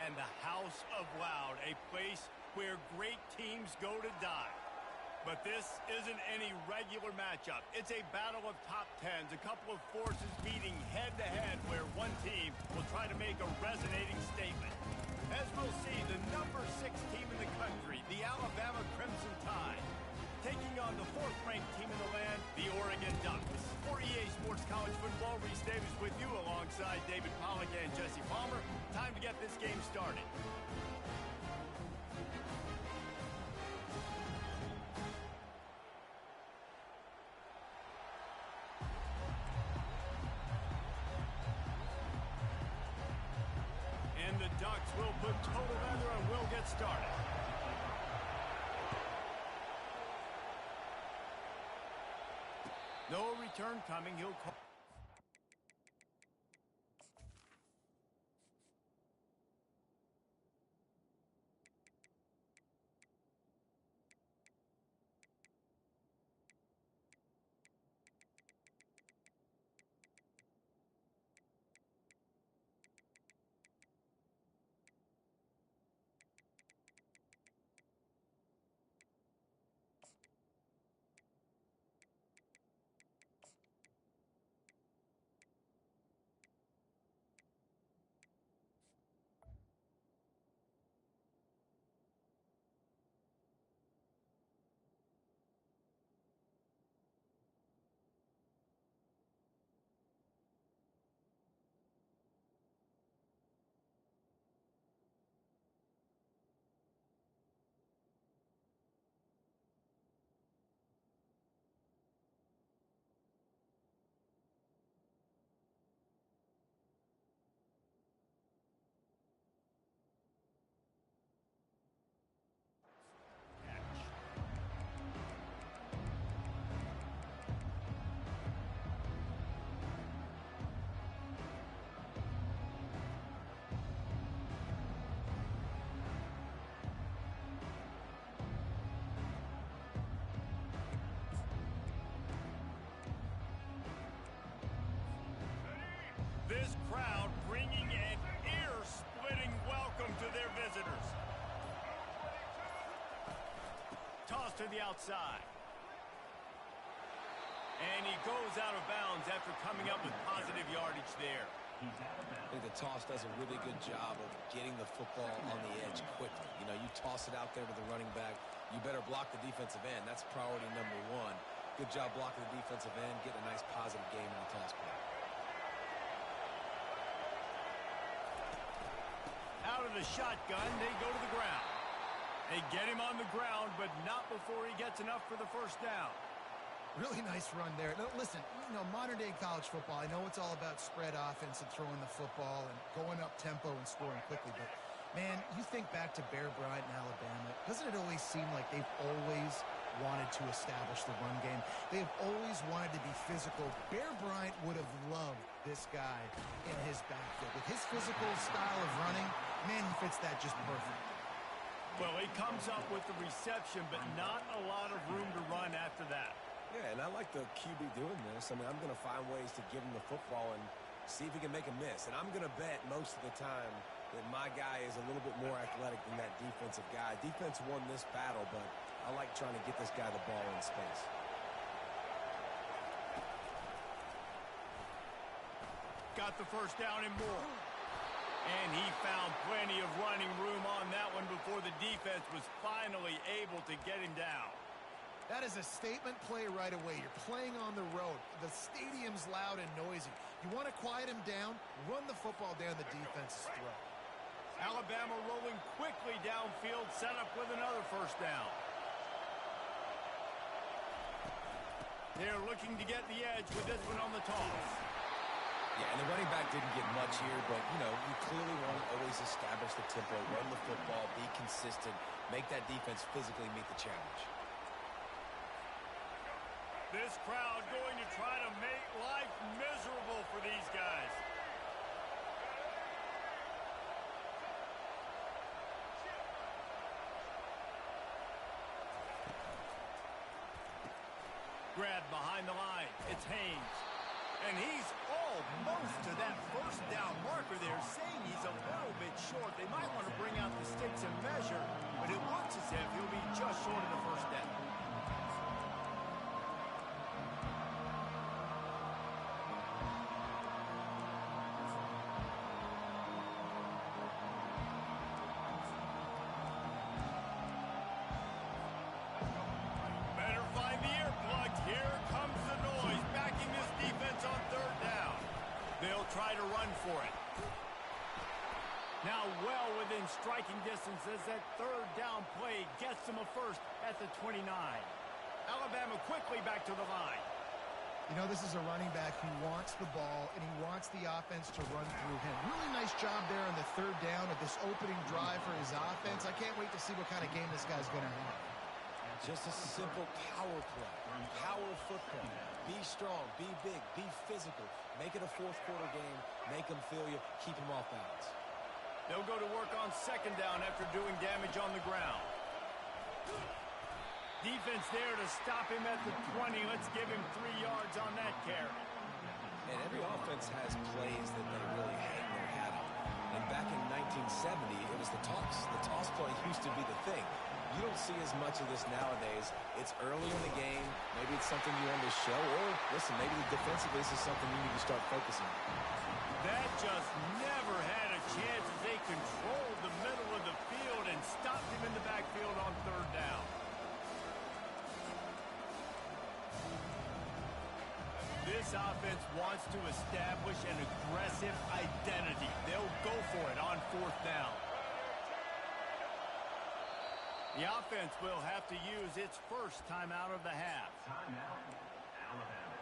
and the House of Loud, a place where great teams go to die. But this isn't any regular matchup. It's a battle of top tens, a couple of forces meeting head-to-head where one team will try to make a resonating statement. As we'll see, the number 6 team in the country, the Alabama Crimson Tide, taking on the 4th-ranked team in the land, the Oregon Ducks. For EA Sports College Football, Reese Davis with you alongside David Pollack and Jesse Palmer. Time to get this game started. And the Ducks will put total leather and will get started. No return coming. He'll call. This crowd bringing an ear-splitting welcome to their visitors. Toss to the outside. And he goes out of bounds after coming up with positive yardage there. I think the toss does a really good job of getting the football on the edge quickly. You know, you toss it out there to the running back, you better block the defensive end. That's priority number 1. Good job blocking the defensive end, getting a nice positive game in the toss play. Out of the shotgun, they go to the ground. They get him on the ground, but not before he gets enough for the first down. Really nice run there. Now, listen, you know, modern-day college football, I know it's all about spread offense and throwing the football and going up tempo and scoring quickly, but, man, you think back to Bear Bryant in Alabama, doesn't it always seem like they've always wanted to establish the run game? They've always wanted to be physical. Bear Bryant would have loved this guy in his backfield. With his physical style of running, man, he fits that just perfect. Well, he comes up with the reception, but not a lot of room to run after that. Yeah, and I like the QB doing this. I mean, I'm going to find ways to give him the football and see if he can make a miss. And I'm going to bet most of the time that my guy is a little bit more athletic than that defensive guy. Defense won this battle, but I like trying to get this guy the ball in space. Got the first down and more. And he found plenty of running room on that one before the defense was finally able to get him down. That is a statement play right away. You're playing on the road. The stadium's loud and noisy. You want to quiet him down, run the football down the defense's throat. Alabama rolling quickly downfield, set up with another first down. They're looking to get the edge with this one on the toss. Yeah, and the running back didn't get much here, but, you know, you clearly want to always establish the tempo, run the football, be consistent, make that defense physically meet the challenge. This crowd going to try to make life miserable for these guys. Grabbed behind the line. It's Haynes. And he's almost to that first down marker there, saying he's a little bit short. They might want try to run for it. Now well within striking distance as that third down play gets them a first at the 29. Alabama quickly back to the line. You know, this is a running back who wants the ball, and he wants the offense to run through him. Really nice job there on the third down of this opening drive for his offense. I can't wait to see what kind of game this guy's going to have. Just a simple power play, power football. Be strong, be big, be physical. Make it a fourth quarter game. Make them feel you. Keep them off balance. They'll go to work on second down after doing damage on the ground. Defense there to stop him at the 20. Let's give him 3 yards on that carry. And every offense has plays that they really hang their hat on. And back in 1970, it was the toss. The toss play used to be the thing. You don't see as much of this nowadays. It's early in the game. Maybe it's something you want to show. Or, listen, maybe the defensively, this is something you need to start focusing on. That just never had a chance as they controlled the middle of the field and stopped him in the backfield on third down. This offense wants to establish an aggressive identity. They'll go for it on fourth down. The offense will have to use its first timeout of the half. Timeout, Alabama.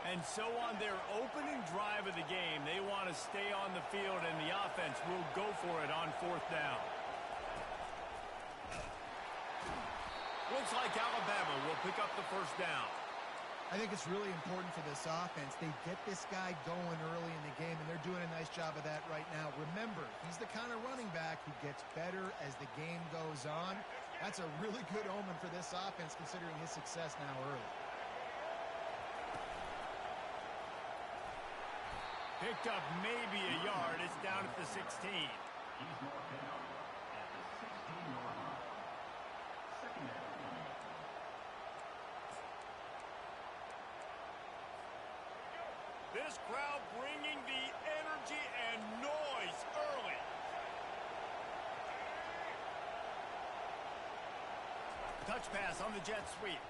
And so on their opening drive of the game, they want to stay on the field, and the offense will go for it on fourth down. Looks like Alabama will pick up the first down. I think it's really important for this offense. They get this guy going early in the game, and they're doing a nice job of that right now. Remember, he's the kind of running back who gets better as the game goes on. That's a really good omen for this offense, considering his success now early. Picked up maybe a yard. It's down at the 16. He's marked down at the 16-yard line. Second down. This crowd bringing the energy and noise early. Touch pass on the jet sweep.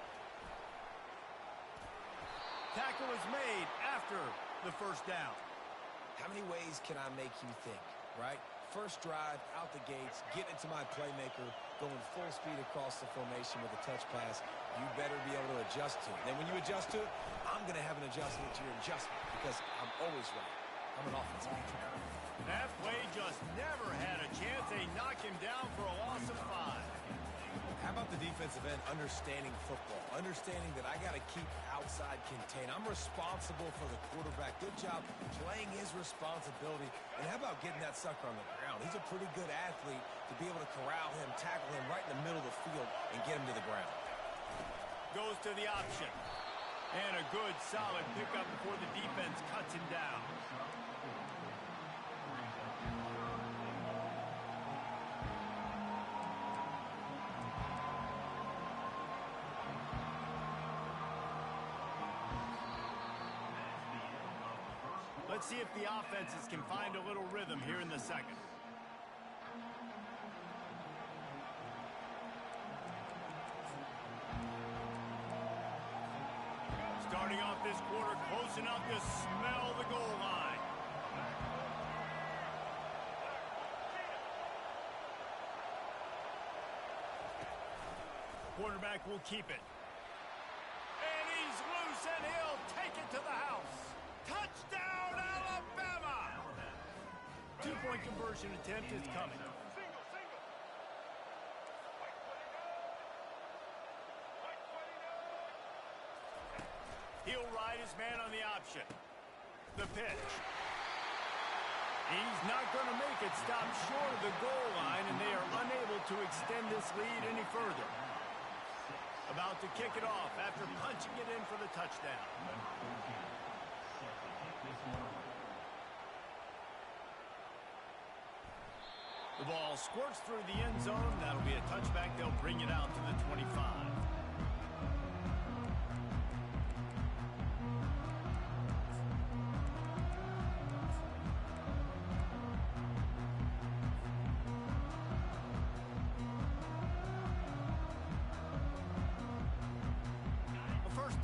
Tackle is made after the first down. How many ways can I make you think, right? First drive, out the gates, getting it to my playmaker, going full speed across the formation with a touch pass. You better be able to adjust to it. Then when you adjust to it, I'm going to have an adjustment to your adjustment because I'm always right. I'm an offensive player. That play just never had a chance. They knock him down for a loss of 5. How about the defensive end understanding football, understanding that I got to keep outside contained. I'm responsible for the quarterback. Good job playing his responsibility. And how about getting that sucker on the ground? He's a pretty good athlete to be able to corral him, tackle him right in the middle of the field, and get him to the ground. Goes to the option. And a good, solid pickup before the defense cuts him down. Let's see if the offenses can find a little rhythm here in the second. Starting off this quarter close enough to smell the goal line. Quarterback will keep it. And he's loose, and he'll take it to the house. Touchdown, Alabama! 2-point conversion attempt is coming. He'll ride his man on the option. The pitch. He's not going to make it stop short of the goal line, and they are unable to extend this lead any further. About to kick it off after punching it in for the touchdown. The ball squirts through the end zone. That'll be a touchback. They'll bring it out to the 25.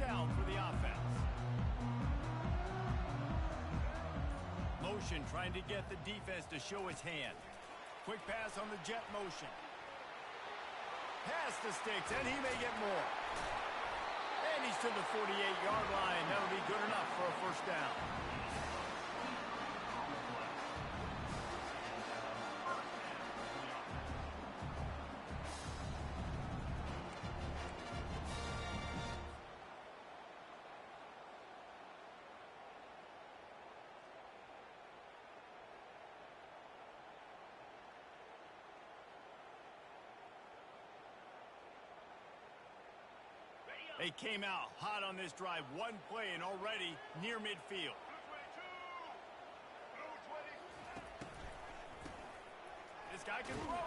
down for the offense. Motion trying to get the defense to show his hand. Quick pass on the jet motion. Pass the sticks, and he may get more. And he's to the 48-yard line. That'll be good enough for a first down. They came out hot on this drive. One play and already near midfield. This guy can throw it.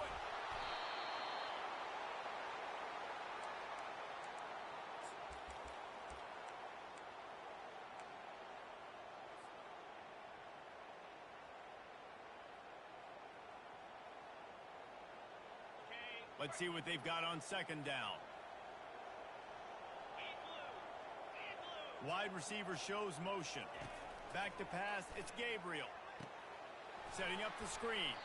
Let's see what they've got on second down. Wide receiver shows motion. Back to pass, it's Gabriel. Setting up the screen.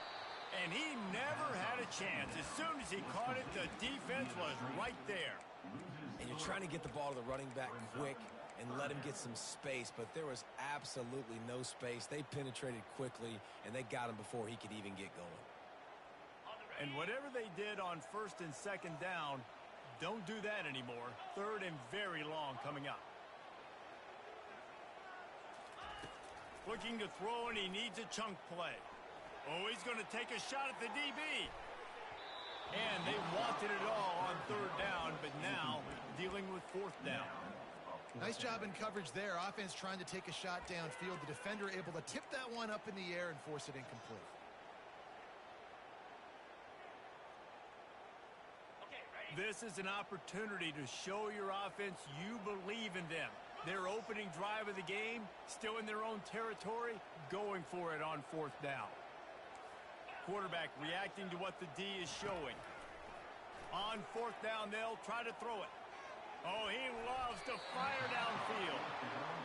And he never had a chance. As soon as he caught it, the defense was right there. And you're trying to get the ball to the running back quick and let him get some space, but there was absolutely no space. They penetrated quickly, and they got him before he could even get going. And whatever they did on first and second down, don't do that anymore. Third and very long coming up. Looking to throw, and he needs a chunk play. Oh, he's going to take a shot at the DB. And they wanted it all on third down, but now dealing with fourth down. Nice job in coverage there. Offense trying to take a shot downfield. The defender able to tip that one up in the air and force it incomplete. This is an opportunity to show your offense you believe in them. Their opening drive of the game, still in their own territory, going for it on fourth down. Quarterback reacting to what the D is showing. On fourth down, they'll try to throw it. Oh, he loves to fire downfield.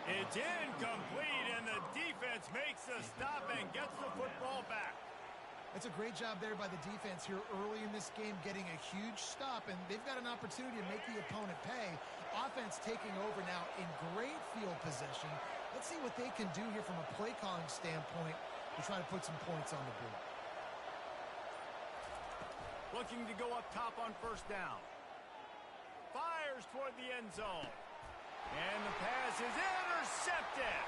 It's incomplete, and the defense makes the stop and gets the football back. That's a great job there by the defense here early in this game, getting a huge stop, and they've got an opportunity to make the opponent pay. Offense taking over now in great field position. Let's see what they can do here from a play calling standpoint to try to put some points on the board. Looking to go up top on first down. Fires toward the end zone. And the pass is intercepted.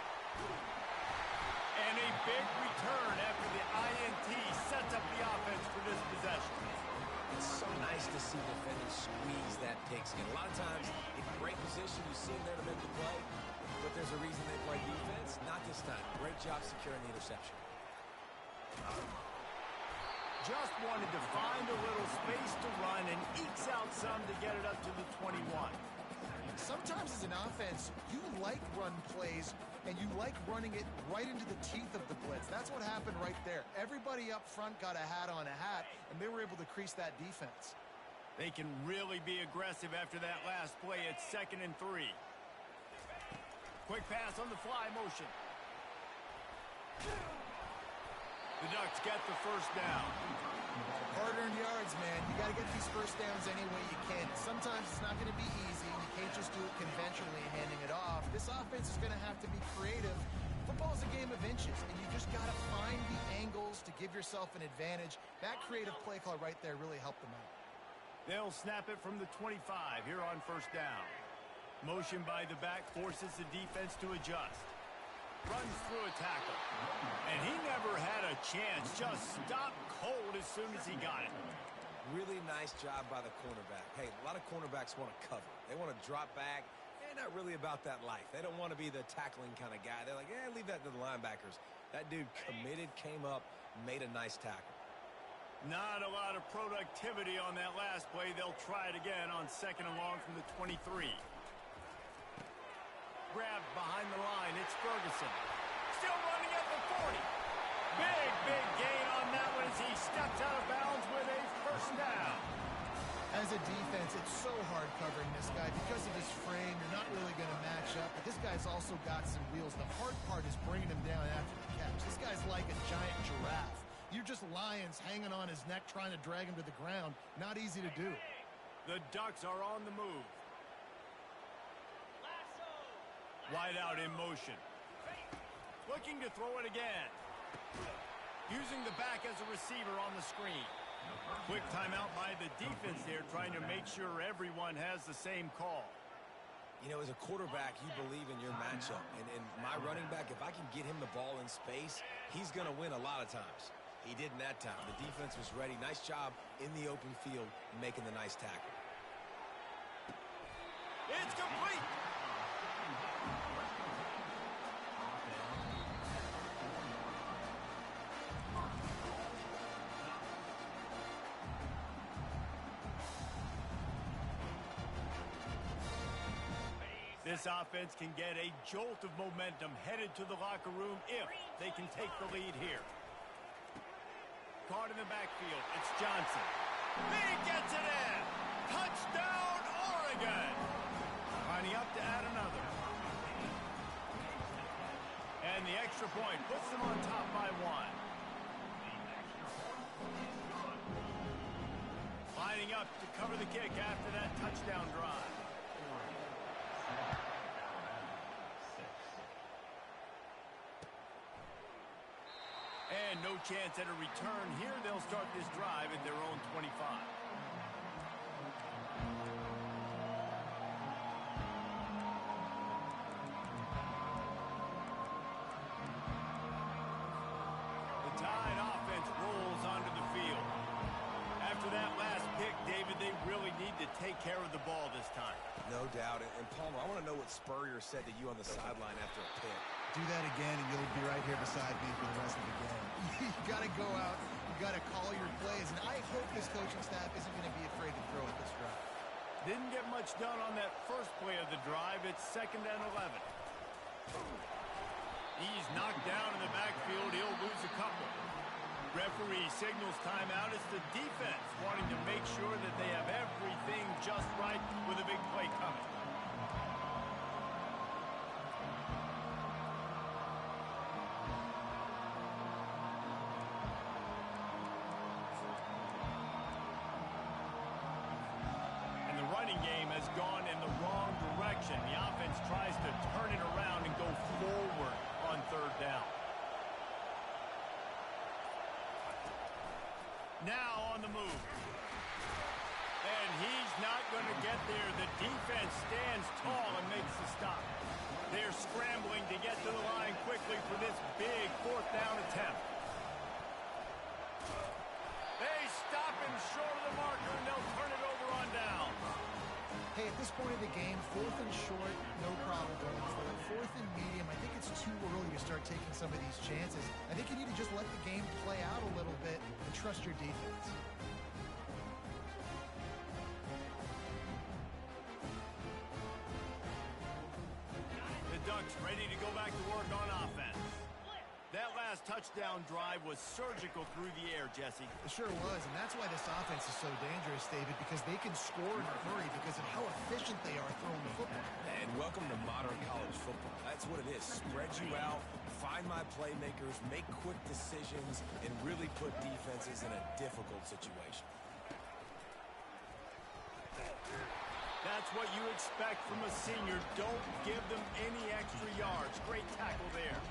And a big return after the INT sets up the offense for this possession. It's so nice to see defenders squeeze that pigskin. A lot of times, in great position, you see them there to make the play, but there's a reason they play defense. Not this time. Great job securing the interception. Just wanted to find a little space to run and ekes out some to get it up to the 21. Sometimes as an offense, you like run plays, and you like running it right into the teeth of the blitz. That's what happened right there. Everybody up front got a hat on a hat, and they were able to crease that defense. They can really be aggressive after that last play. It's 2nd and 3. Quick pass on the fly motion. The Ducks get the first down. Hard-earned yards, man. You got to get these first downs any way you can. Sometimes it's not going to be easy. You can't just do it conventionally and handing it off. This offense is going to have to be creative. Football is a game of inches, and you just got to find the angles to give yourself an advantage. That creative play call right there really helped them out. They'll snap it from the 25 here on first down. Motion by the back forces the defense to adjust. Runs through a tackle. And he never had a chance. Just stopped cold as soon as he got it. Really nice job by the cornerback. Hey, a lot of cornerbacks want to cover. They want to drop back. They're not really about that life. They don't want to be the tackling kind of guy. They're like, leave that to the linebackers. That dude committed, came up, made a nice tackle. Not a lot of productivity on that last play. They'll try it again on 2nd and long from the 23. Grabbed behind the line. It's Ferguson. Still running at the 40. Big gain on that one as he steps out of bounds with a first down. As a defense, it's so hard covering this guy. Because of his frame, you're not really going to match up. But this guy's also got some wheels. The hard part is bringing him down after the catch. This guy's like a giant giraffe. You're just lions hanging on his neck trying to drag him to the ground. Not easy to do. The Ducks are on the move. Wide out in motion. Looking to throw it again. Using the back as a receiver on the screen. Quick timeout by the defense there, trying to make sure everyone has the same call. You know, as a quarterback, you believe in your matchup. And my running back, if I can get him the ball in space, he's going to win a lot of times. He didn't that time. The defense was ready. Nice job in the open field making the nice tackle. It's complete. This offense can get a jolt of momentum headed to the locker room if they can take the lead here. Caught in the backfield. It's Johnson. He gets it in. Touchdown, Oregon. Lining up to add another. And the extra point puts them on top by one. Lining up to cover the kick after that touchdown drive. And no chance at a return here. They'll start this drive at their own 25. The Tide offense rolls onto the field. After that last pick, David, they really need to take care of the ball this time. No doubt. And Palmer, I want to know what Spurrier said to you on the sideline after a pick. Do that again, and you'll be right here beside me for the rest of the game. You got to go out. You got to call your plays. And I hope this coaching staff isn't going to be afraid to throw at this drive. Didn't get much done on that first play of the drive. It's 2nd and 11. He's knocked down in the backfield. He'll lose a couple. Referee signals timeout. It's the defense wanting to make sure that they have everything just right with a big play coming. Game has gone in the wrong direction. The offense tries to turn it around and go forward on 3rd down. Now on the move. And he's not going to get there. The defense stands tall and makes the stop. They're scrambling to get to the line quickly for this big 4th down attempt. They stop him short of the marker, and they'll turn it over on down. Hey, at this point of the game, 4th and short, no problem going for it. 4th and medium, I think it's too early to start taking some of these chances. I think you need to just let the game play out a little bit and trust your defense. The Ducks ready to go back to work on offense. That last touchdown drive was surgical through the air, Jesse. It sure was, and that's why this offense is so dangerous, David, because they can score in a hurry because of how efficient they are throwing the football. And welcome to modern college football. That's what it is. Spread you out, find my playmakers, make quick decisions, and really put defenses in a difficult situation. That's what you expect from a senior. Don't give them any extra yards. Great tackle there.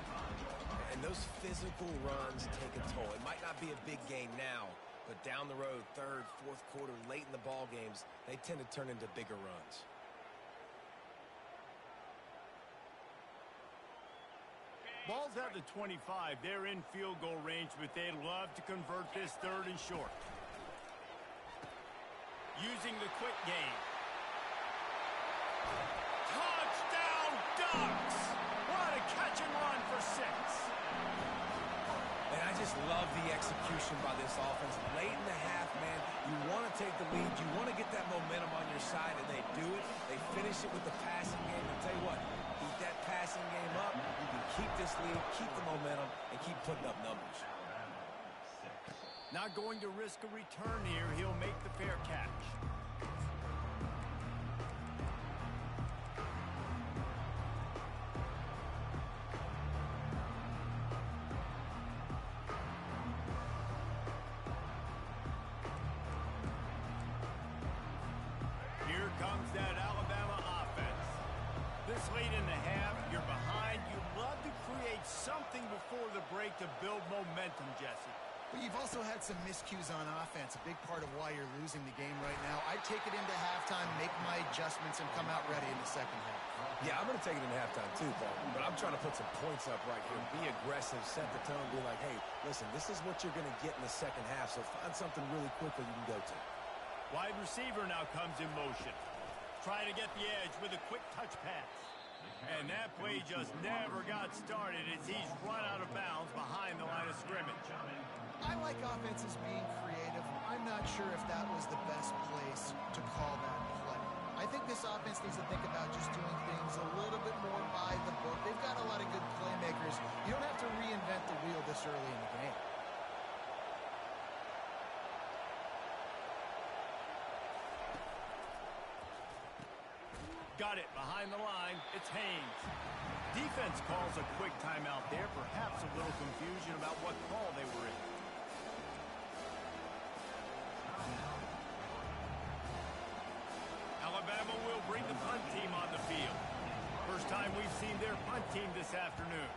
And those physical runs take a toll. It might not be a big gain now, but down the road, 3rd, 4th quarter, late in the ball games, they tend to turn into bigger runs. Ball's at the 25. They're in field goal range, but they'd love to convert this 3rd and short. Using the quick game. Touchdown, Ducks! What a catch and run for 6. And I just love the execution by this offense. Late in the half, man, you want to take the lead. You want to get that momentum on your side, and they do it. They finish it with the passing game. And tell you what, keep that passing game up. You can keep this lead, keep the momentum, and keep putting up numbers. Not going to risk a return here. He'll make the fair catch. This late in the half, you're behind. You love to create something before the break to build momentum, Jesse. But you've also had some miscues on offense, a big part of why you're losing the game right now. I'd take it into halftime, make my adjustments, and come out ready in the second half. Yeah, I'm going to take it into halftime too, Paul. But I'm trying to put some points up right here. Be aggressive, set the tone, be like, hey, listen, this is what you're going to get in the second half, so find something really quickly you can go to. Wide receiver now comes in motion. Trying to get the edge with a quick touch pass. And that play just never got started as he's run out of bounds behind the line of scrimmage. I like offenses being creative. I'm not sure if that was the best place to call that play. I think this offense needs to think about just doing things a little bit more by the book. They've got a lot of good playmakers. You don't have to reinvent the wheel this early in the game. Got it behind the line. It's Haynes. Defense calls a quick timeout there. Perhaps a little confusion about what call they were in. Alabama will bring the punt team on the field. First time we've seen their punt team this afternoon.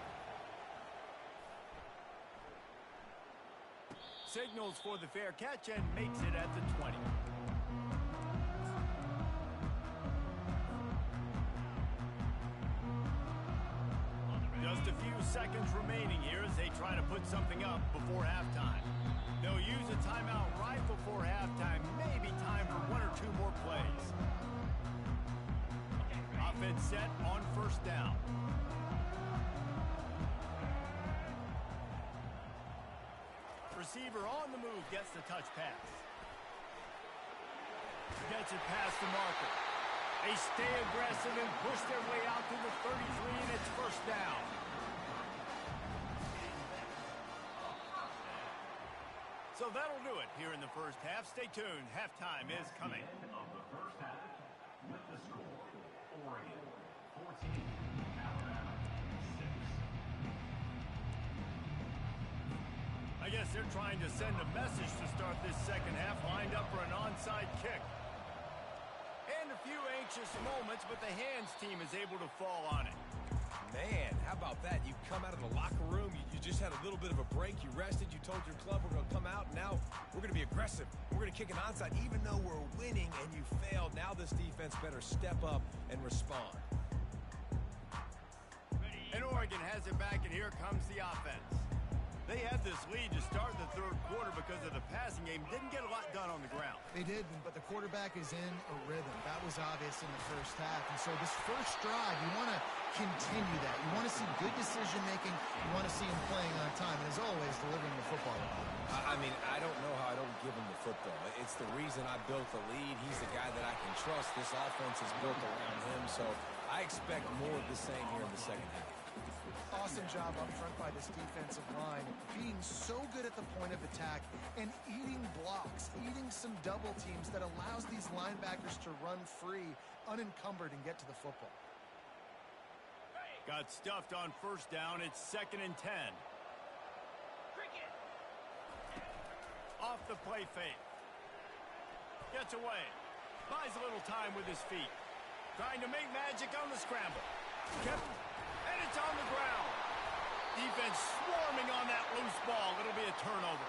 Signals for the fair catch and makes it at the 20. Just a few seconds remaining here as they try to put something up before halftime. They'll use a timeout right before halftime. Maybe time for one or two more plays. Offense set on first down. Receiver on the move gets the touch pass. Gets it past the marker. They stay aggressive and push their way out to the 33, and it's first down. So that'll do it here in the first half. Stay tuned. Halftime is coming. End of the first half with the score, Oregon 14, Alabama 6. I guess they're trying to send a message to start this second half, lined up for an onside kick. And a few anxious moments, but the hands team is able to fall on it. Man, how about that? You come out of the locker room, you just had a little bit of a break, you rested, you told your club we're going to come out, and now we're going to be aggressive. We're going to kick an onside, even though we're winning and you failed. Now this defense better step up and respond. And Oregon has it back, and here comes the offense. They had this lead to start the third quarter because of the passing game. Didn't get a lot done on the ground. They didn't, but the quarterback is in a rhythm. That was obvious in the first half. And so this first drive, you want to continue that. You want to see good decision-making. You want to see him playing on time. And as always, delivering the football. I mean, I don't know how I don't give him the football. It's the reason I built the lead. He's the guy that I can trust. This offense is built around him. So I expect more of the same here in the second half. Awesome job up front by this defensive line, being so good at the point of attack and eating blocks, eating some double teams that allows these linebackers to run free, unencumbered, and get to the football. Got stuffed on first down. It's 2nd and 10. Off the play fake. Gets away. Buys a little time with his feet. Trying to make magic on the scramble. Kept. And it's on the ground. Defense swarming on that loose ball. It'll be a turnover.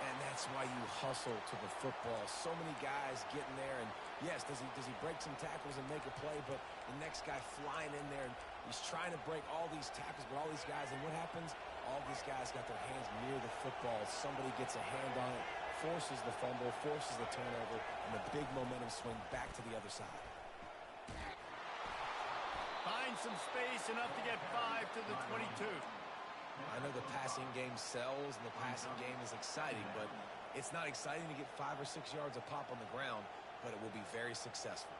And that's why you hustle to the football. So many guys getting there. And yes, does he break some tackles and make a play? But the next guy flying in there, and he's trying to break all these tackles with all these guys. And what happens? All these guys got their hands near the football. Somebody gets a hand on it, forces the fumble, forces the turnover, and the big momentum swing back to the other side. Finds some space, enough to get 5 to the 22. I know the passing game sells and the passing game is exciting, but it's not exciting to get 5 or 6 yards a pop on the ground, but it will be very successful.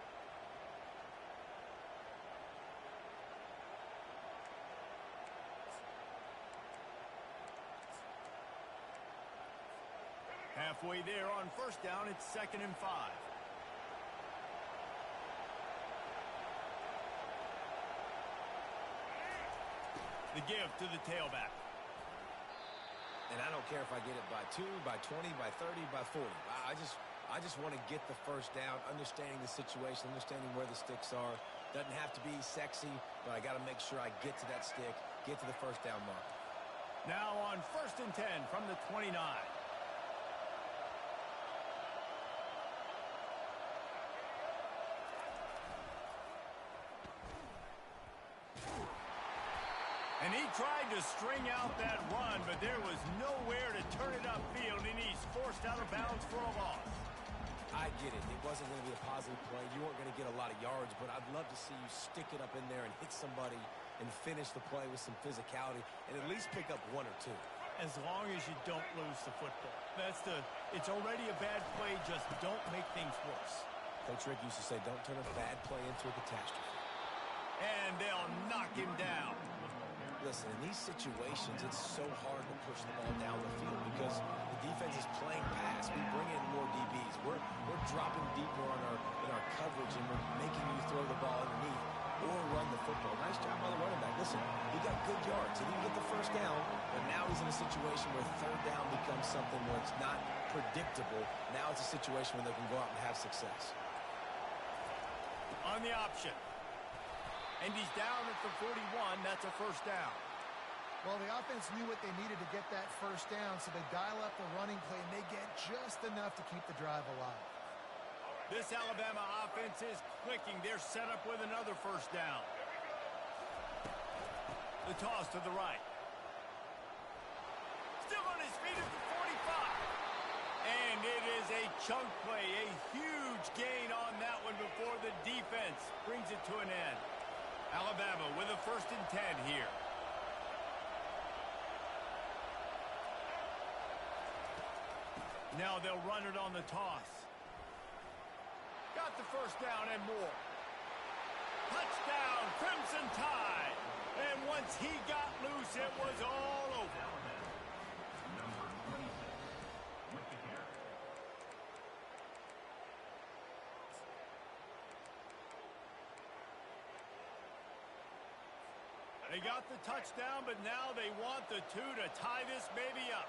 Halfway there on first down, it's 2nd and 5. The give to the tailback. And I don't care if I get it by 2, by 20, by 30, by 40. I just want to get the first down, understanding the situation, understanding where the sticks are. Doesn't have to be sexy, but I got to make sure I get to that stick, get to the first down mark. Now on 1st and 10 from the 29. And he tried to string out that run, but there was nowhere to turn it upfield, and he's forced out of bounds for a loss. I get it. It wasn't going to be a positive play. You weren't going to get a lot of yards, but I'd love to see you stick it up in there and hit somebody and finish the play with some physicality and at least pick up one or two. As long as you don't lose the football. It's already a bad play, just don't make things worse. Coach Rick used to say, don't turn a bad play into a catastrophe. And they'll knock him down. Listen, in these situations, it's so hard to push the ball down the field because the defense is playing pass. We bring in more DBs. We're dropping deep more in our coverage, and we're making you throw the ball underneath or run the football. Nice job by the running back. Listen, he got good yards. He didn't get the first down, but now he's in a situation where third down becomes something where it's not predictable. Now it's a situation where they can go out and have success. On the option. And he's down at the 41. That's a first down. Well, the offense knew what they needed to get that first down, so they dial up the running play, and they get just enough to keep the drive alive. This Alabama offense is clicking. They're set up with another first down. The toss to the right. Still on his feet at the 45. And it is a chunk play, a huge gain on that one before the defense brings it to an end. Alabama with a 1st and 10 here. Now they'll run it on the toss. Got the first down and more. Touchdown, Crimson Tide. And once he got loose, it was all over. Number 26 with the carry. They got the touchdown, but now they want the 2 to tie this baby up.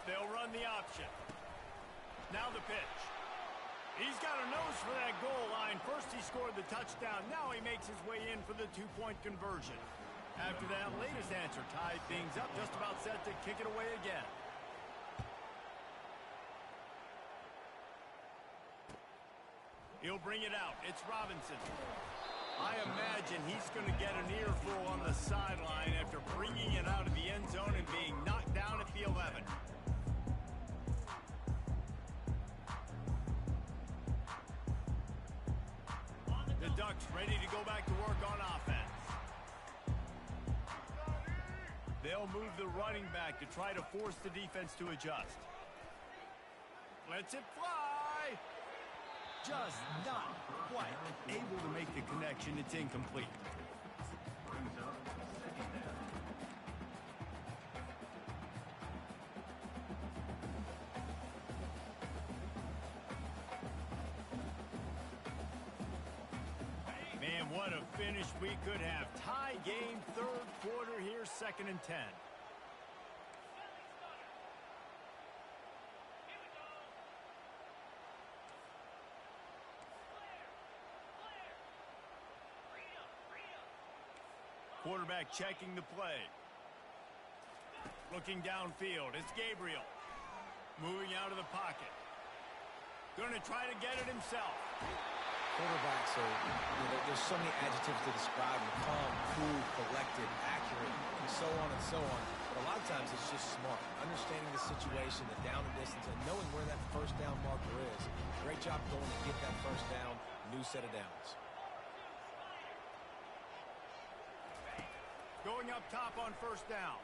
They'll run the option. Now the pitch. He's got a nose for that goal line. First he scored the touchdown. Now he makes his way in for the 2-point conversion. After that latest answer tied things up, just about set to kick it away again. He'll bring it out. It's Robinson. I imagine he's going to get an earful on the sideline after bringing it out of the end zone and being knocked down at the 11. The Ducks ready to go back to work on offense. They'll move the running back to try to force the defense to adjust. Lets it fly. Just not quite able to make the connection. It's incomplete. Brings up 2nd down. Man, what a finish we could have. Tie game, 3rd quarter here, 2nd and 10. Quarterback checking the play. Looking downfield. It's Gabriel. Moving out of the pocket. Going to try to get it himself. Quarterbacks are, there's so many adjectives to describe them: calm, cool, collected, accurate, and so on and so on. But a lot of times it's just smart. Understanding the situation, the down and distance, and knowing where that first down marker is. Great job going to get that first down, new set of downs. Going up top on 1st down.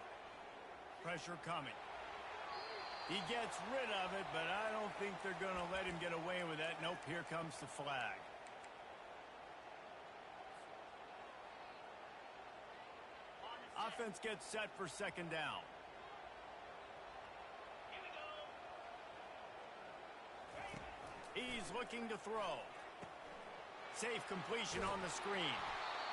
Pressure coming. He gets rid of it, but I don't think they're going to let him get away with that. Nope, here comes the flag. Offense gets set for 2nd down. He's looking to throw. Safe completion on the screen.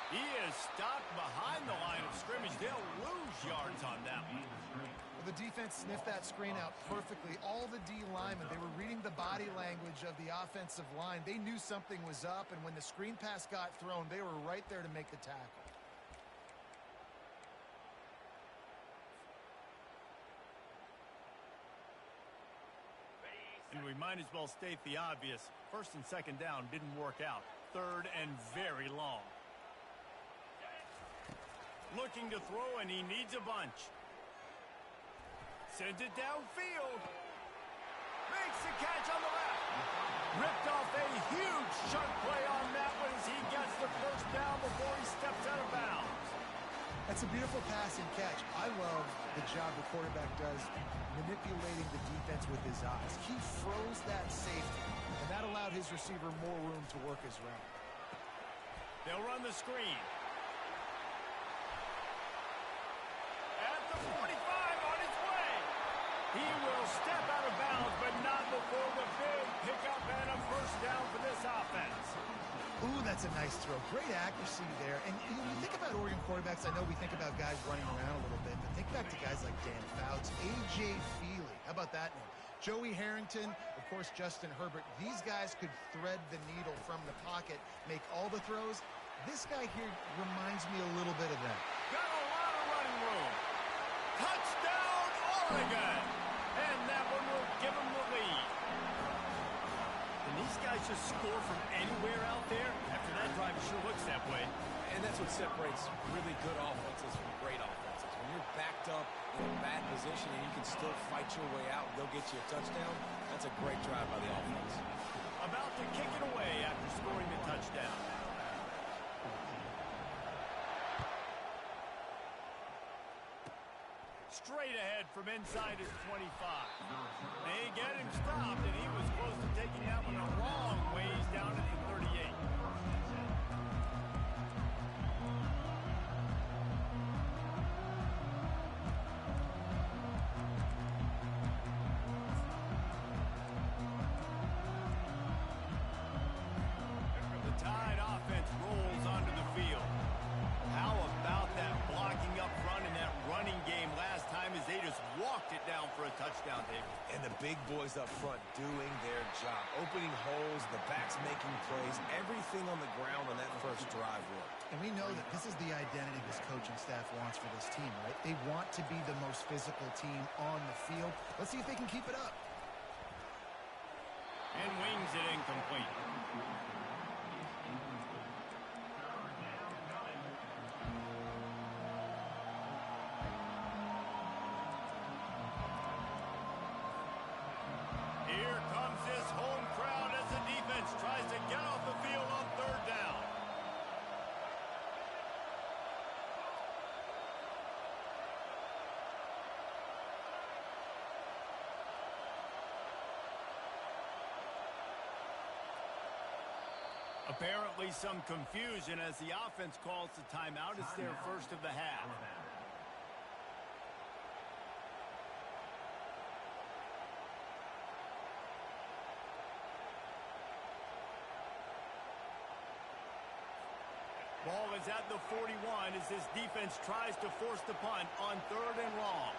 He is stopped behind the line of scrimmage. They'll lose yards on that one. Well, the defense sniffed that screen out perfectly. All the D linemen, they were reading the body language of the offensive line. They knew something was up, and when the screen pass got thrown, they were right there to make the tackle. And we might as well state the obvious. First and second down didn't work out. Third and very long. Looking to throw, and he needs a bunch. Sends it downfield. Makes the catch on the left. Ripped off a huge sharp play on that one as he gets the first down before he steps out of bounds. That's a beautiful pass and catch. I love the job the quarterback does manipulating the defense with his eyes. He froze that safety, and that allowed his receiver more room to work his route. They'll run the screen. At the 45 on his way. He will step out of bounds, but not before the big pickup and a first down for this offense. Ooh, that's a nice throw. Great accuracy there. And you think about Oregon quarterbacks, I know we think about guys running around a little bit, but think back to guys like Dan Fouts, A.J. Feely. How about that name? Joey Harrington, of course, Justin Herbert. These guys could thread the needle from the pocket, make all the throws. This guy here reminds me a little bit of that. Got a lot of running room. Touchdown, Oregon! And that one will give him the lead. And these guys just score from anywhere out there. After that drive, it sure looks that way. And that's what separates really good offenses from great offenses. When you're backed up in a bad position and you can still fight your way out and go get you a touchdown, that's a great drive by the offense. About to kick it away after scoring the touchdown. Straight ahead from inside his 25. They get him stopped, and he was close to taking that one a long ways down at the 38. The Tide offense rolls onto the field. How about that blocking up front and that running game last time as they just walked it down for a touchdown, David? And the big boys up front doing their job. Opening holes, the backs making plays. Everything on the ground on that first drive worked. And we know that this is the identity this coaching staff wants for this team, right? They want to be the most physical team on the field. Let's see if they can keep it up. And wings it incomplete. Here comes this home crowd as the defense tries to get off the field on third down. Apparently some confusion as the offense calls the timeout. It's their first of the half. Ball is at the 41 as this defense tries to force the punt on third and long.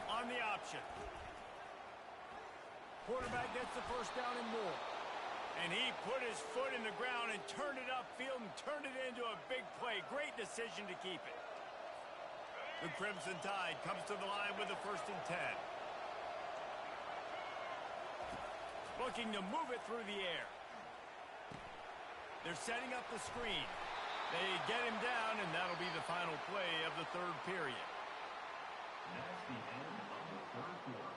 On the option. Quarterback gets the first down and more. And he put his foot in the ground and turned it upfield and turned it into a big play. Great decision to keep it. The Crimson Tide comes to the line with the first and 10. Looking to move it through the air. They're setting up the screen. They get him down, and that'll be the final play of the third period. That's the end of the third quarter.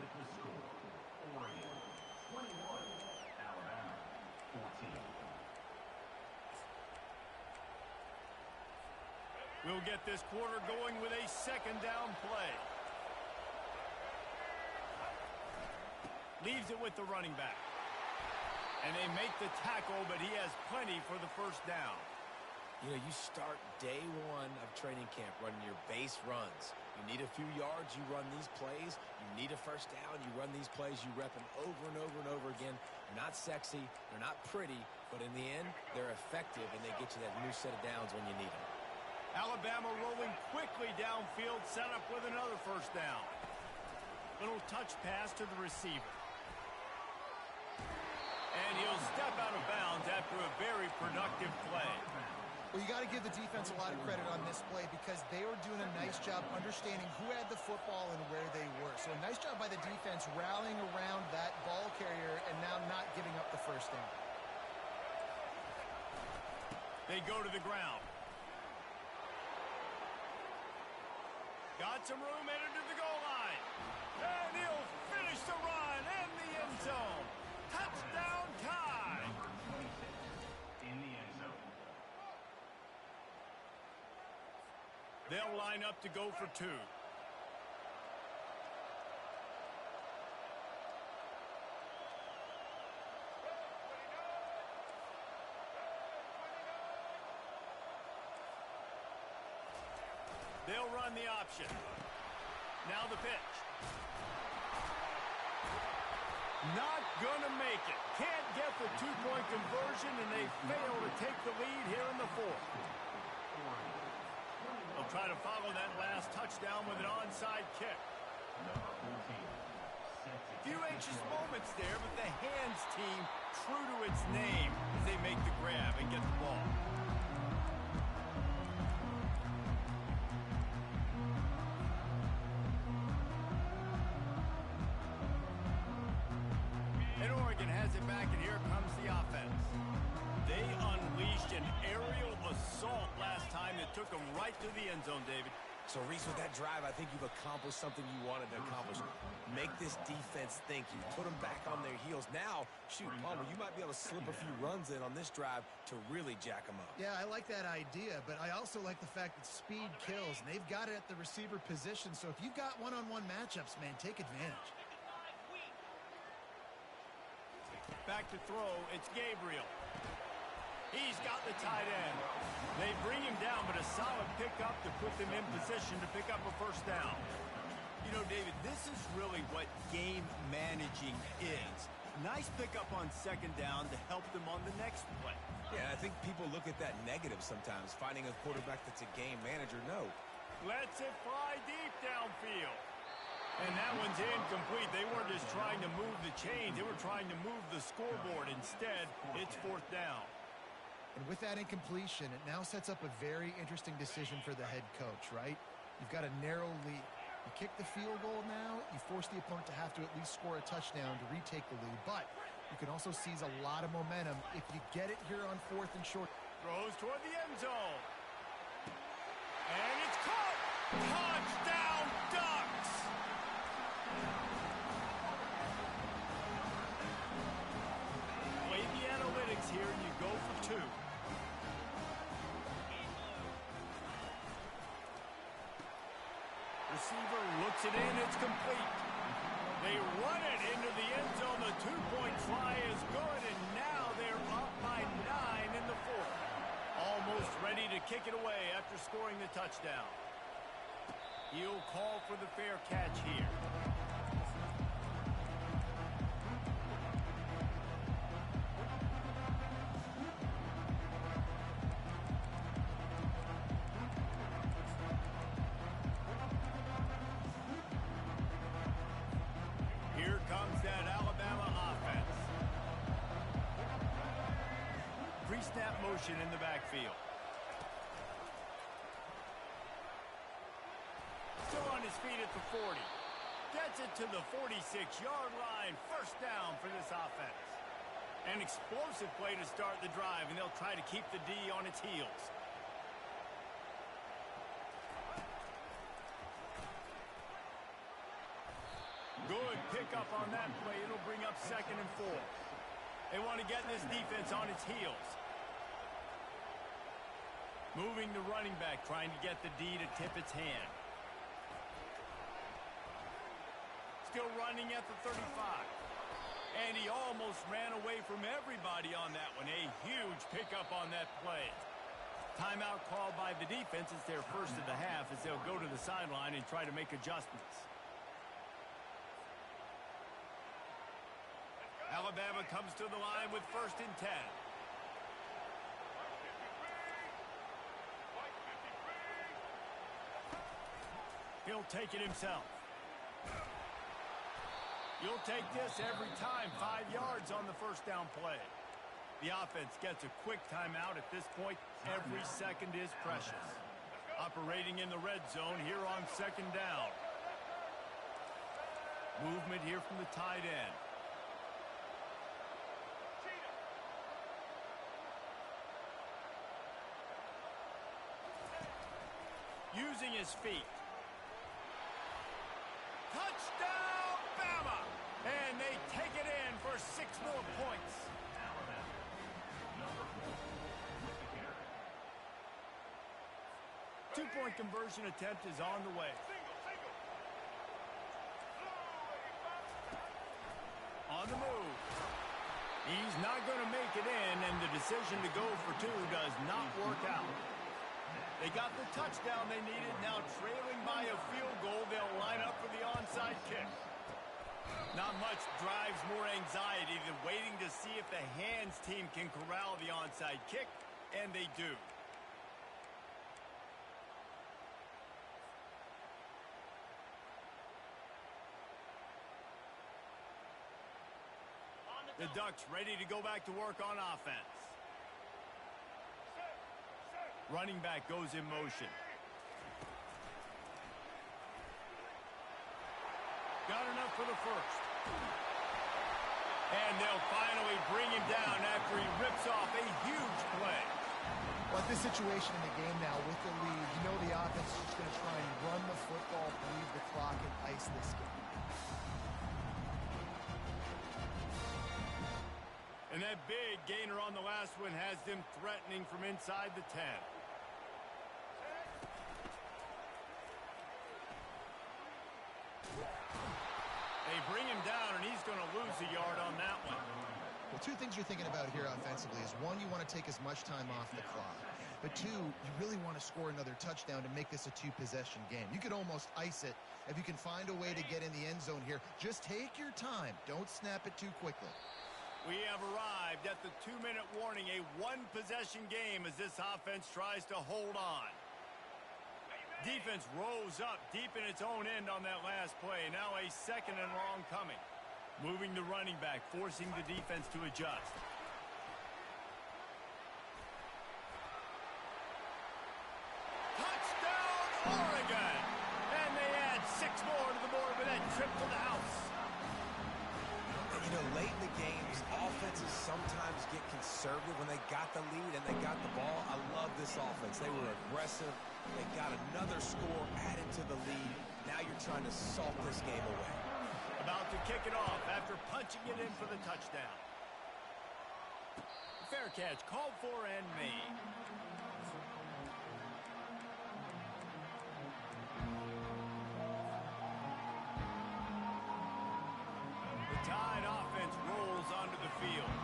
With the score, Oregon 21, Alabama 14. We'll get this quarter going with a second down play. Leaves it with the running back. And they make the tackle, but he has plenty for the first down. You know, you start day one of training camp running your base runs. You need a few yards, you run these plays. You need a first down, you run these plays. You rep them over and over and over again. They're not sexy, they're not pretty, but in the end, they're effective, and they get you that new set of downs when you need them. Alabama rolling quickly downfield, set up with another first down. Little touch pass to the receiver. And he'll step out of bounds after a very productive play. Well, you got to give the defense a lot of credit on this play because they were doing a nice job understanding who had the football and where they were. So a nice job by the defense rallying around that ball carrier and now not giving up the first down. They go to the ground. Got some room headed to the goal line. And he'll finish the run in the end zone. Touchdown tie. In the end zone. They'll line up to go for two. They'll run the option. Now the pitch. Not gonna make it. Can't get the two-point conversion, and they fail to take the lead here in the fourth. They'll try to follow that last touchdown with an onside kick. Number 14. Few anxious moments there, but the hands team true to its name as they make the grab and get the ball. And Oregon has it back, and here comes the offense. They unleashed an aerial assault last time that took them right to the end zone, David. So, Reese, with that drive, I think you've accomplished something you wanted to accomplish. Make this defense think. You put them back on their heels. Now, shoot, Palmer, you might be able to slip a few runs in on this drive to really jack them up. Yeah, I like that idea, but I also like the fact that speed kills, and they've got it at the receiver position. So if you've got one-on-one matchups, man, take advantage. Back to throw, it's Gabriel. He's got the tight end. They bring him down, but a solid pickup to put them in position to pick up a first down. You know, David, this is really what game managing is. Nice pickup on second down to help them on the next play. Yeah, I think people look at that negative sometimes, finding a quarterback that's a game manager. No. Lets it fly deep downfield. And that one's incomplete. They weren't just trying to move the chains. They were trying to move the scoreboard. Instead, it's fourth down. And with that incompletion, it now sets up a very interesting decision for the head coach, right? You've got a narrow lead. You kick the field goal now, you force the opponent to have to at least score a touchdown to retake the lead. But you can also seize a lot of momentum if you get it here on fourth and short. Throws toward the end zone. And it's caught! Touchdown, Ducks! Play the analytics here, and you go for two. Receiver looks it in, it's complete. They run it into the end zone. The two-point try is good, and now they're up by 9 in the fourth. Almost ready to kick it away after scoring the touchdown. He'll call for the fair catch here. Here comes that Alabama offense. Pre-snap motion in the backfield. Still on his feet at the 40. Gets it to the 46-yard line. First down for this offense. An explosive play to start the drive, and they'll try to keep the D on its heels. Good pickup on that play. It'll bring up 2nd and 4. They want to get this defense on its heels. Moving the running back, trying to get the D to tip its hand. Still running at the 35. And he almost ran away from everybody on that one. A huge pickup on that play. Timeout called by the defense. It's their first of the half as they'll go to the sideline and try to make adjustments. Alabama comes to the line with 1st and 10. He'll take it himself. You'll take this every time. 5 yards on the first down play. The offense gets a quick timeout at this point. Every second is precious. Operating in the red zone here on 2nd down. Movement here from the tight end. Using his feet. Touchdown, Bama! And they take it in for 6 more points. Two-point conversion attempt is on the way. On the move. He's not going to make it in, and the decision to go for 2 does not work out. They got the touchdown they needed. Now trailing by a field goal, they'll line up for the onside kick. Not much drives more anxiety than waiting to see if the hands team can corral the onside kick, and they do. The Ducks ready to go back to work on offense. Running back goes in motion. Got enough for the first. And they'll finally bring him down after he rips off a huge play. Well, this situation in the game now with the lead, you know the offense is just going to try and run the football, bleed the clock, and ice this game. And that big gainer on the last one has them threatening from inside the 10. They bring him down, and he's going to lose a yard on that one. Well, 2 things you're thinking about here offensively is, 1, you want to take as much time off the clock. But 2, you really want to score another touchdown to make this a 2-possession game. You could almost ice it if you can find a way to get in the end zone here. Just take your time. Don't snap it too quickly. We have arrived at the 2-minute warning, a 1-possession game as this offense tries to hold on. Defense rose up deep in its own end on that last play. Now a 2nd and long coming. Moving the running back, forcing the defense to adjust. Touchdown, Oregon! And they add 6 more to the board with that trip to the house. And, you know, late in the games, offenses sometimes get conservative when they got the lead and they got the ball. I love this offense. They were aggressive. They got another score added to the lead. Now you're trying to salt this game away. About to kick it off after punching it in for the touchdown. Fair catch called for and made. The Tide offense rolls onto the field.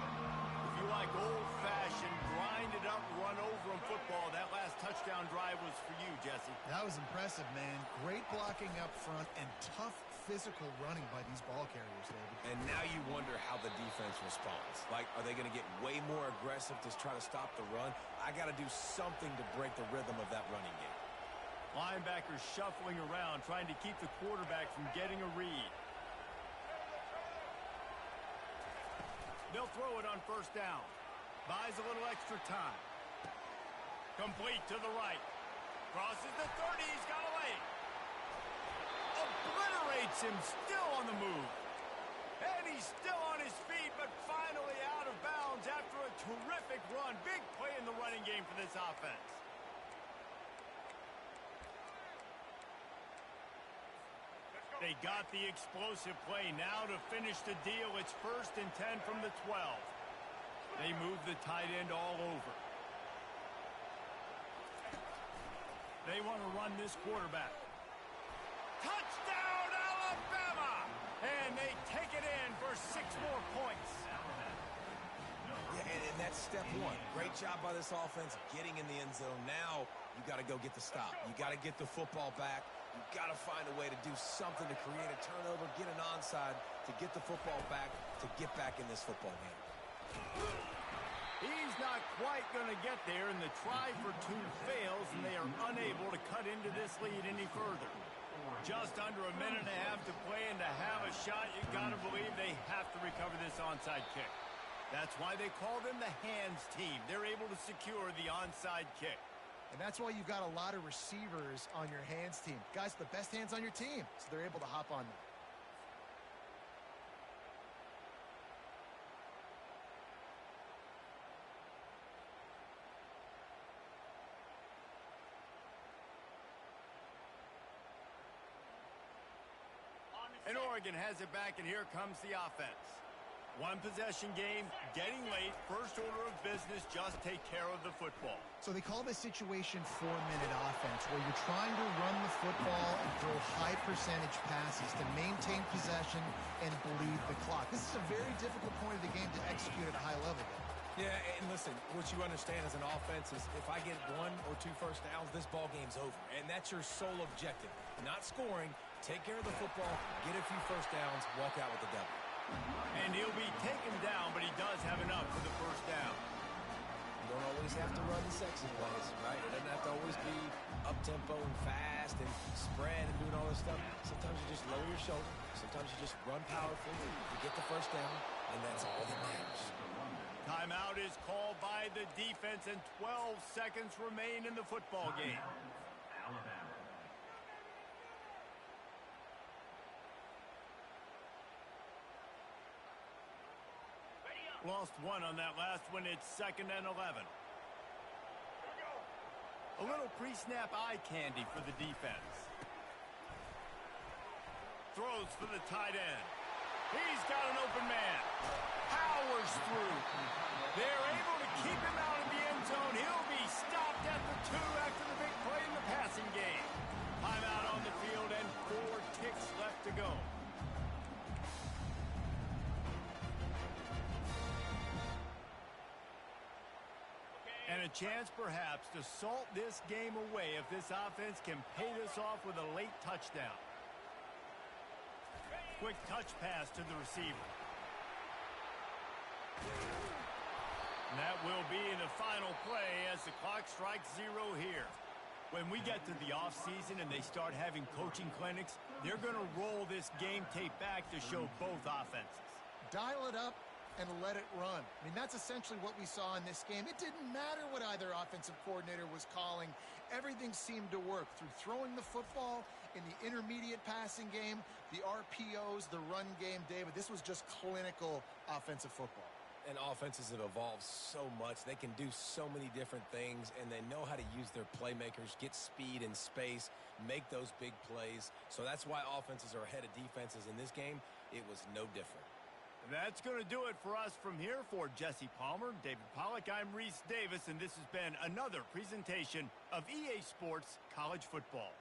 If you like old-fashioned, grind-it-up, run-over-'em football, that last touchdown drive was for you, Jesse. That was impressive, man. Great blocking up front and tough physical running by these ball carriers, David. And now you wonder how the defense responds. Like, are they going to get way more aggressive to try to stop the run? I got to do something to break the rhythm of that running game. Linebackers shuffling around, trying to keep the quarterback from getting a read. They'll throw it on 1st down. Buys a little extra time. Complete to the right. Crosses the 30. He's got away. Obliterates him. Still on the move. And he's still on his feet, but finally out of bounds after a terrific run. Big play in the running game for this offense. They got the explosive play. Now to finish the deal, it's 1st and 10 from the 12. They move the tight end all over. They want to run this quarterback. Touchdown, Alabama! And they take it in for 6 more points. Yeah, and that's step one. Great job by this offense getting in the end zone. Now you got to go get the stop. You got to get the football back. You got to find a way to do something to create a turnover, get an onside, to get the football back, to get back in this football game. He's not quite going to get there, and the try for two fails, and they are unable to cut into this lead any further. Just under a minute and a half to play, and to have a shot, you got to believe they have to recover this onside kick. That's why they call them the hands team. They're able to secure the onside kick. And that's why you've got a lot of receivers on your hands team. Guys, the best hands on your team, so they're able to hop on them. And Oregon has it back, and here comes the offense. One possession game, getting late, first order of business, just take care of the football. So they call this situation 4-minute offense, where you're trying to run the football and throw high percentage passes to maintain possession and bleed the clock. This is a very difficult point of the game to execute at a high level. Yeah, and listen, what you understand as an offense is if I get 1 or 2 first downs, this ball game's over. And that's your sole objective. Not scoring, take care of the football, get a few first downs, walk out with the W. And he'll be taken down, but he does have enough for the first down. You don't always have to run the sexy plays, right? It doesn't have to always be up-tempo and fast and spread and doing all this stuff. Sometimes you just lower your shoulder. Sometimes you just run powerfully to get the first down, and that's all that matters. Timeout is called by the defense, and 12 seconds remain in the football game. Alabama. Lost one on that last one. It's 2nd and 11. A little pre-snap eye candy for the defense. Throws for the tight end. He's got an open man. Powers through. They're able to keep him out of the end zone. He'll be stopped at the 2 after the big play in the passing game. Timeout on the field and 4 ticks left to go. And a chance, perhaps, to salt this game away if this offense can pay this off with a late touchdown. Quick touch pass to the receiver. And that will be the final play as the clock strikes 0 here. When we get to the offseason and they start having coaching clinics, they're going to roll this game tape back to show both offenses. Dial it up and let it run. I mean, that's essentially what we saw in this game. It didn't matter what either offensive coordinator was calling. Everything seemed to work through throwing the football in the intermediate passing game, the RPOs, the run game. David, this was just clinical offensive football. And offenses have evolved so much. They can do so many different things, and they know how to use their playmakers, get speed and space, make those big plays. So that's why offenses are ahead of defenses in this game. It was no different. That's going to do it for us from here. For Jesse Palmer, David Pollack, I'm Reese Davis, and this has been another presentation of EA Sports College Football.